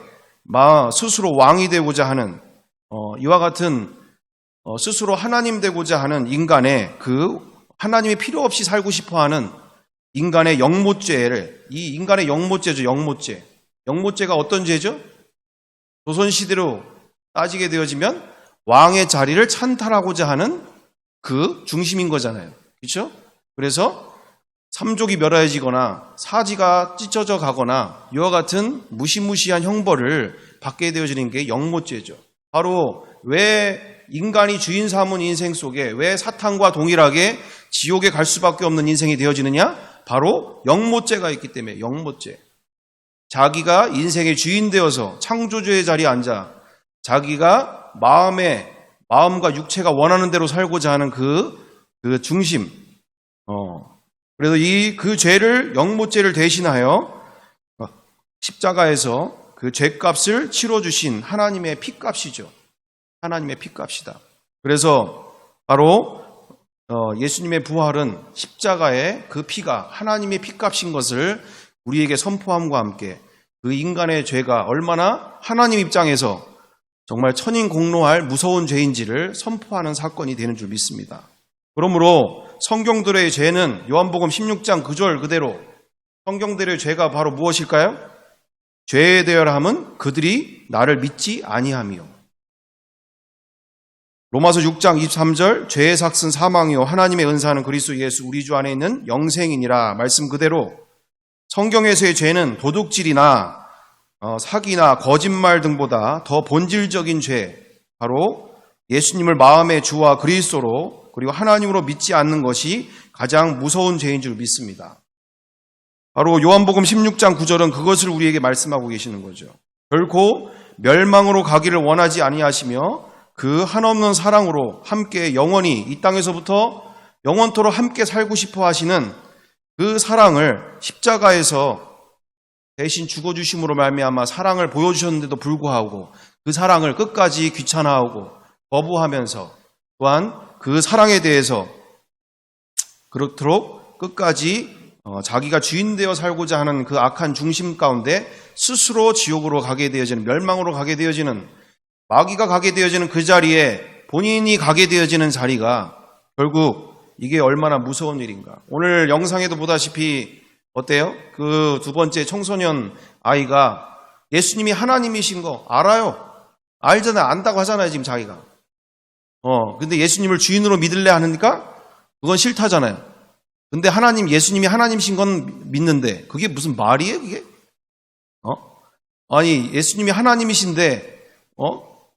[SPEAKER 1] 스스로 왕이 되고자 하는 이와 같은 스스로 하나님 되고자 하는 인간의 그 하나님이 필요 없이 살고 싶어하는 인간의 영모죄를, 이 인간의 영모죄죠. 영모죄. 영모죄가 어떤 죄죠? 조선시대로 따지게 되어지면 왕의 자리를 찬탈하고자 하는 그 중심인 거잖아요. 그렇죠? 그래서 삼족이 멸하여지거나 사지가 찢어져 가거나 이와 같은 무시무시한 형벌을 받게 되어지는 게 영모죄죠. 바로 왜 인간이 주인 삼은 인생 속에 왜 사탄과 동일하게 지옥에 갈 수밖에 없는 인생이 되어지느냐? 바로 영모죄가 있기 때문에. 영모죄. 자기가 인생의 주인 되어서 창조주의 자리에 앉아 자기가 마음과 육체가 원하는 대로 살고자 하는 그 중심. 그래서 그 죄를, 영모죄를 대신하여 십자가에서 그 죄값을 치러주신 하나님의 피값이죠. 하나님의 피값이다. 그래서 바로 예수님의 부활은 십자가의 그 피가 하나님의 피값인 것을 우리에게 선포함과 함께 그 인간의 죄가 얼마나 하나님 입장에서 정말 천인공노할 무서운 죄인지를 선포하는 사건이 되는 줄 믿습니다. 그러므로 성경들의 죄는 요한복음 16장 9절 그대로 성경들의 죄가 바로 무엇일까요? 죄에 대하여 함은 그들이 나를 믿지 아니함이요. 로마서 6장 23절 죄의 삭은 사망이요 하나님의 은사는 그리스도 예수 우리 주 안에 있는 영생이니라. 말씀 그대로 성경에서의 죄는 도둑질이나 사기나 거짓말 등보다 더 본질적인 죄, 바로 예수님을 마음의 주와 그리스도로 그리고 하나님으로 믿지 않는 것이 가장 무서운 죄인 줄 믿습니다. 바로 요한복음 16장 9절은 그것을 우리에게 말씀하고 계시는 거죠. 결코 멸망으로 가기를 원하지 아니하시며 그 한없는 사랑으로 함께 영원히 이 땅에서부터 영원토록 함께 살고 싶어 하시는 그 사랑을 십자가에서 대신 죽어주심으로 말미암아 사랑을 보여주셨는데도 불구하고 그 사랑을 끝까지 귀찮아하고 거부하면서 또한 그 사랑에 대해서 그렇도록 끝까지 자기가 주인 되어 살고자 하는 그 악한 중심 가운데 스스로 지옥으로 가게 되어지는, 멸망으로 가게 되어지는, 마귀가 가게 되어지는 그 자리에 본인이 가게 되어지는 자리가 결국 이게 얼마나 무서운 일인가. 오늘 영상에도 보다시피 어때요? 그 두 번째 청소년 아이가 예수님이 하나님이신 거 알아요. 알잖아요. 안다고 하잖아요, 지금 자기가. 근데 예수님을 주인으로 믿을래 하니까 그건 싫다잖아요. 근데 예수님이 하나님이신 건 믿는데 그게 무슨 말이에요, 그게? 아니, 예수님이 하나님이신데,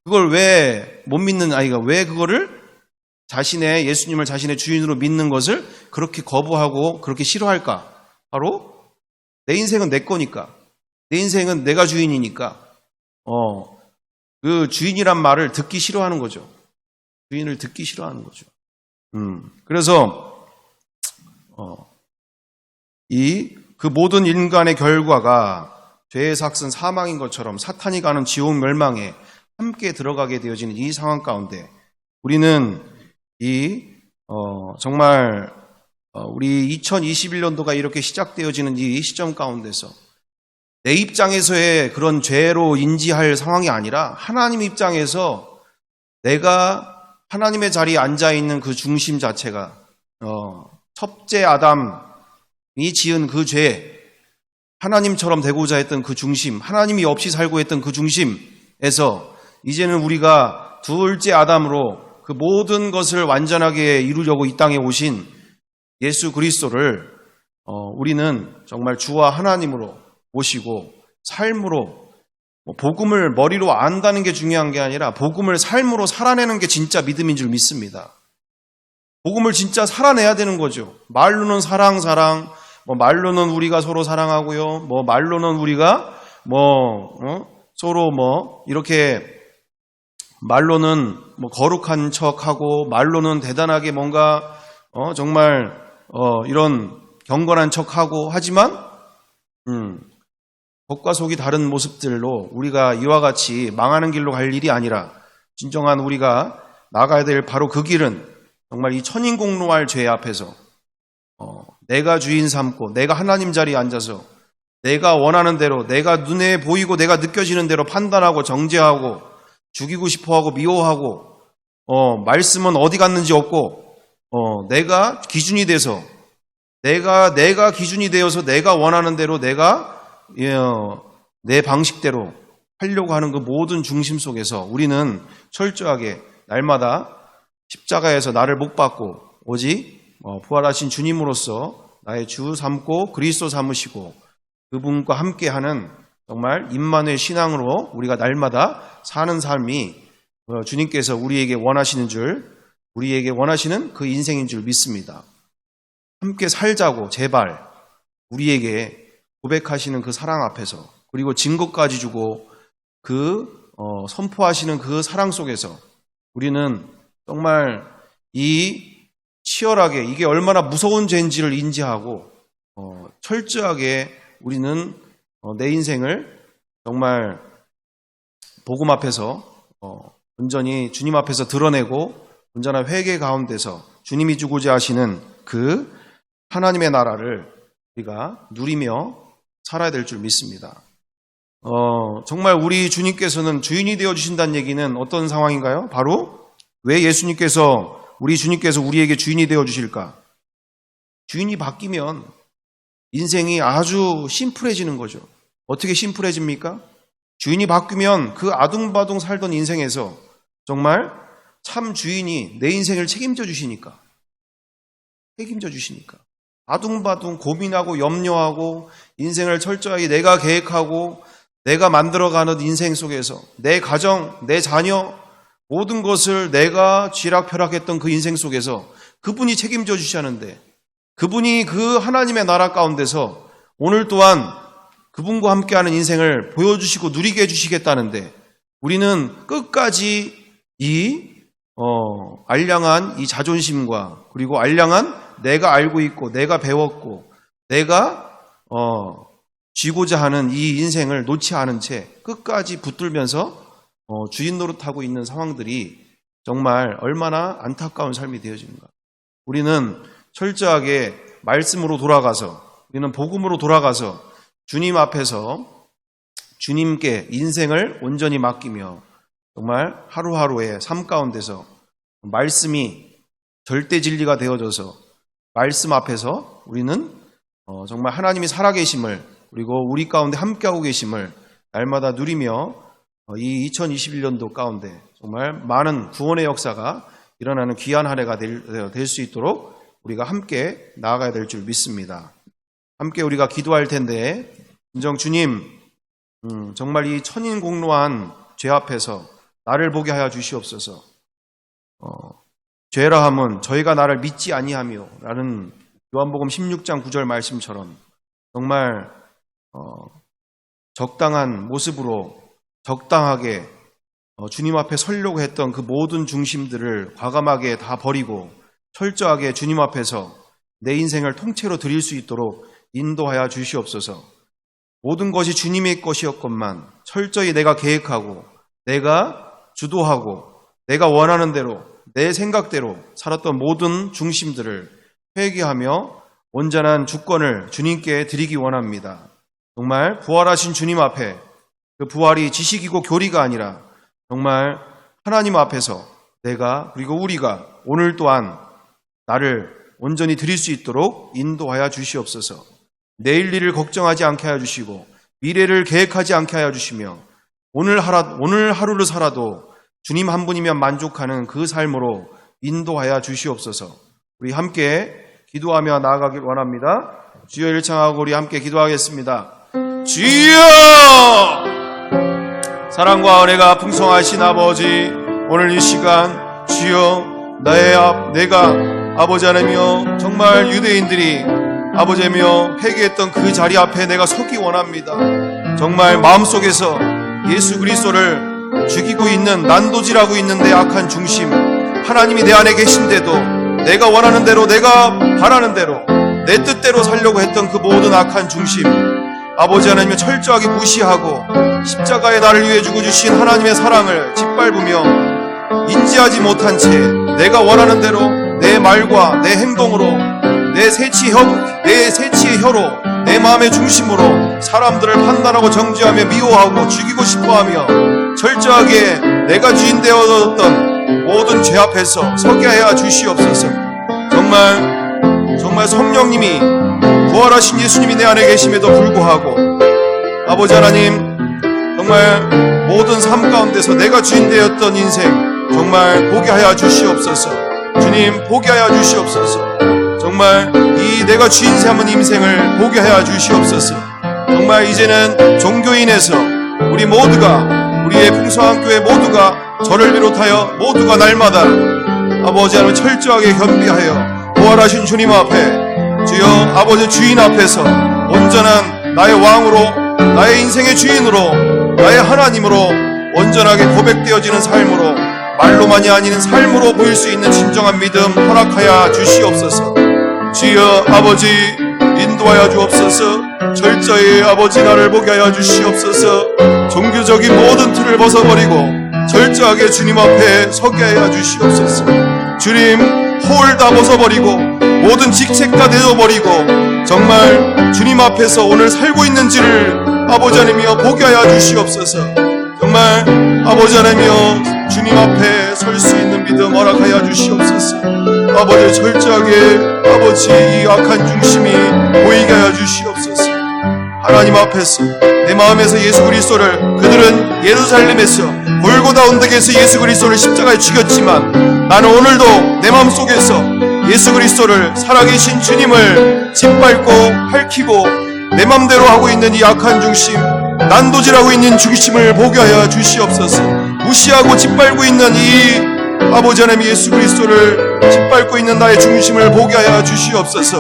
[SPEAKER 1] 그걸 왜 못 믿는 아이가 왜 그거를 예수님을 자신의 주인으로 믿는 것을 그렇게 거부하고 그렇게 싫어할까? 바로 내 인생은 내 거니까. 내 인생은 내가 주인이니까. 그 주인이란 말을 듣기 싫어하는 거죠. 주인을 듣기 싫어하는 거죠. 그래서 그 모든 인간의 결과가 죄의 삭은 사망인 것처럼 사탄이 가는 지옥 멸망에 함께 들어가게 되어지는 이 상황 가운데 우리는 정말 우리 2021년도가 이렇게 시작되어지는 이 시점 가운데서 내 입장에서의 그런 죄로 인지할 상황이 아니라 하나님 입장에서 내가 하나님의 자리에 앉아있는 그 중심 자체가 첫째 아담이 지은 그 죄, 하나님처럼 되고자 했던 그 중심, 하나님이 없이 살고 했던 그 중심에서 이제는 우리가 둘째 아담으로 그 모든 것을 완전하게 이루려고 이 땅에 오신 예수 그리스도를 우리는 정말 주와 하나님으로 모시고 삶으로 복음을 머리로 안다는 게 중요한 게 아니라 복음을 삶으로 살아내는 게 진짜 믿음인 줄 믿습니다. 복음을 진짜 살아내야 되는 거죠. 말로는 사랑, 말로는 우리가 서로 사랑하고요. 말로는 우리가 서로 이렇게 말로는 거룩한 척하고 말로는 대단하게 뭔가 정말 이런 경건한 척하고 하지만 겉과 속이 다른 모습들로 우리가 이와 같이 망하는 길로 갈 일이 아니라 진정한 우리가 나가야 될 바로 그 길은 정말 이 천인공노할 죄 앞에서 내가 주인 삼고 내가 하나님 자리에 앉아서 내가 원하는 대로 내가 눈에 보이고 내가 느껴지는 대로 판단하고 정죄하고 죽이고 싶어하고 미워하고 말씀은 어디 갔는지 없고 내가 기준이 돼서 내가 기준이 되어서 내가 원하는 대로 내 방식대로 하려고 하는 그 모든 중심 속에서 우리는 철저하게 날마다 십자가에서 나를 못 박고 오직 부활하신 주님으로서 나의 주 삼고 그리스도 삼으시고 그분과 함께하는 정말 임마누엘 신앙으로 우리가 날마다 사는 삶이 주님께서 우리에게 원하시는 그 인생인 줄 믿습니다. 함께 살자고 제발 우리에게 고백하시는 그 사랑 앞에서 그리고 증거까지 주고 선포하시는 그 사랑 속에서 우리는 정말 치열하게 이게 얼마나 무서운 죄인지를 인지하고 철저하게 우리는 내 인생을 정말 복음 앞에서 온전히 주님 앞에서 드러내고 온전한 회개 가운데서 주님이 주고자 하시는 그 하나님의 나라를 우리가 누리며 살아야 될 줄 믿습니다. 정말 우리 주님께서는 주인이 되어 주신다는 얘기는 어떤 상황인가요? 바로 왜 우리 주님께서 우리에게 주인이 되어 주실까? 주인이 바뀌면 인생이 아주 심플해지는 거죠. 어떻게 심플해집니까? 주인이 바뀌면 그 아둥바둥 살던 인생에서 정말 참 주인이 내 인생을 책임져 주시니까 아둥바둥 고민하고 염려하고 인생을 철저하게 내가 계획하고 내가 만들어가는 인생 속에서 내 가정, 내 자녀 모든 것을 내가 쥐락펴락했던 그 인생 속에서 그분이 책임져 주시는데 그분이 그 하나님의 나라 가운데서 오늘 또한 그분과 함께하는 인생을 보여주시고 누리게 해주시겠다는데 우리는 끝까지 알량한 이 자존심과 그리고 알량한 내가 알고 있고 내가 배웠고 내가 쥐고자 하는 이 인생을 놓지 않은 채 끝까지 붙들면서 주인 노릇하고 있는 상황들이 정말 얼마나 안타까운 삶이 되어지는가. 우리는 철저하게 말씀으로 돌아가서 우리는 복음으로 돌아가서 주님 앞에서 주님께 인생을 온전히 맡기며 정말 하루하루의 삶 가운데서 말씀이 절대 진리가 되어져서 말씀 앞에서 우리는 정말 하나님이 살아계심을 그리고 우리 가운데 함께하고 계심을 날마다 누리며 이 2021년도 가운데 정말 많은 구원의 역사가 일어나는 귀한 한 해가 될 수 있도록 우리가 함께 나아가야 될 줄 믿습니다. 함께 우리가 기도할 텐데 진정 주님 정말 이 천인공노한 죄 앞에서 나를 보게 하여 주시옵소서. 죄라 함은 저희가 나를 믿지 아니하며 라는 요한복음 16장 9절 말씀처럼 정말 적당한 모습으로 적당하게 주님 앞에 서려고 했던 그 모든 중심들을 과감하게 다 버리고 철저하게 주님 앞에서 내 인생을 통째로 드릴 수 있도록 인도하여 주시옵소서. 모든 것이 주님의 것이었건만 철저히 내가 계획하고 내가 주도하고 내가 원하는 대로 내 생각대로 살았던 모든 중심들을 회개하며 온전한 주권을 주님께 드리기 원합니다. 정말 부활하신 주님 앞에 그 부활이 지식이고 교리가 아니라 정말 하나님 앞에서 내가 그리고 우리가 오늘 또한 나를 온전히 드릴 수 있도록 인도하여 주시옵소서. 내일 일을 걱정하지 않게 하여 주시고 미래를 계획하지 않게 하여 주시며 오늘 하루를 살아도 주님 한 분이면 만족하는 그 삶으로 인도하여 주시옵소서. 우리 함께 기도하며 나아가길 원합니다. 주여 일창하고 우리 함께 기도하겠습니다. 주여! 사랑과 은혜가 풍성하신 아버지, 오늘 이 시간 주여 내가 아버지 하나며 정말 유대인들이 아버지며 회개했던 그 자리 앞에 내가 서기 원합니다. 정말 마음속에서 예수 그리스도를 죽이고 있는 난도질하고 있는 내 악한 중심, 하나님이 내 안에 계신데도 내가 원하는 대로 내가 바라는 대로 내 뜻대로 살려고 했던 그 모든 악한 중심, 아버지 하나님을 철저하게 무시하고 십자가에 나를 위해 죽어주신 하나님의 사랑을 짓밟으며 인지하지 못한 채 내가 원하는 대로 내 말과 내 행동으로 내 세치의 혀로 내 마음의 중심으로 사람들을 판단하고 정죄하며 미워하고 죽이고 싶어하며 철저하게 내가 주인 되어졌던 모든 죄 앞에서 서게 하여 주시옵소서. 정말 성령님이 부활하신 예수님이 내 안에 계심에도 불구하고 아버지 하나님 정말 모든 삶 가운데서 내가 주인 되었던 인생 정말 포기하여 주시옵소서. 주님 포기하여 주시옵소서. 정말 이 내가 주인 삼은 인생을 포기하여 주시옵소서. 정말 이제는 종교인에서 우리 모두가 우리의 풍성한 교회 모두가 저를 비롯하여 모두가 날마다 아버지 하나님 철저하게 겸비하여 부활하신 주님 앞에 주여 아버지 주인 앞에서 온전한 나의 왕으로 나의 인생의 주인으로 나의 하나님으로 온전하게 고백되어지는 삶으로 말로만이 아닌 삶으로 보일 수 있는 진정한 믿음 허락하여 주시옵소서. 주여 아버지 인도하여 주옵소서. 철저히 아버지 나를 보게 하여 주시옵소서. 종교적인 모든 틀을 벗어버리고 철저하게 주님 앞에 서게 하여 주시옵소서. 주님 홀 다 벗어버리고 모든 직책 다 내어버리고 정말 주님 앞에서 오늘 살고 있는지를 아버지 하나님이여 보게 하여 주시옵소서. 정말 아버지 하나님이여 주님 앞에 설 수 있는 믿음 허락하여 주시옵소서. 아버지 철저하게 아버지 이 악한 중심이 보이게 하여 주시옵소서. 하나님 앞에서 내 마음에서 예수 그리스도를 그들은 예루살렘에서 골고다 언덕에서 예수 그리스도를 십자가에 죽였지만 나는 오늘도 내 마음속에서 예수 그리스도를 살아계신 주님을 짓밟고 핥히고 내 맘대로 하고 있는 이 악한 중심 난도질하고 있는 중심을 보게 하여 주시옵소서. 무시하고 짓밟고 있는 이 아버지 하나님 예수 그리스도를 짓밟고 있는 나의 중심을 보게 하여 주시옵소서.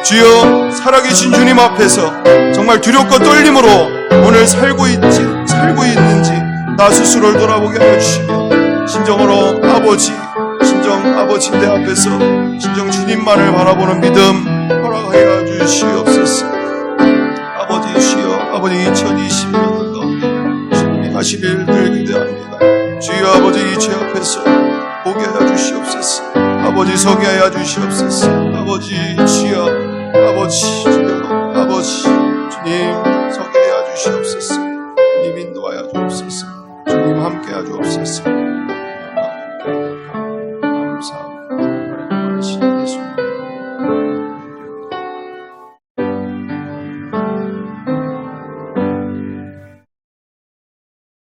[SPEAKER 1] 주여 살아계신 주님 앞에서 정말 두렵고 떨림으로 오늘 살고 있는지 나 스스로를 돌아보게 하여 주시며 신정으로 신정 아버지 내 앞에서 신정 주님만을 바라보는 믿음 허락하여 주시옵소서. 아버지 주여 아버지 2020년도 주님이 하실 일들 기대합니다. 주여 아버지 이 죄 앞에서 보게 하여 주시옵소서. 아버지 서게 하여 주시옵소서. 아버지 주여 아버지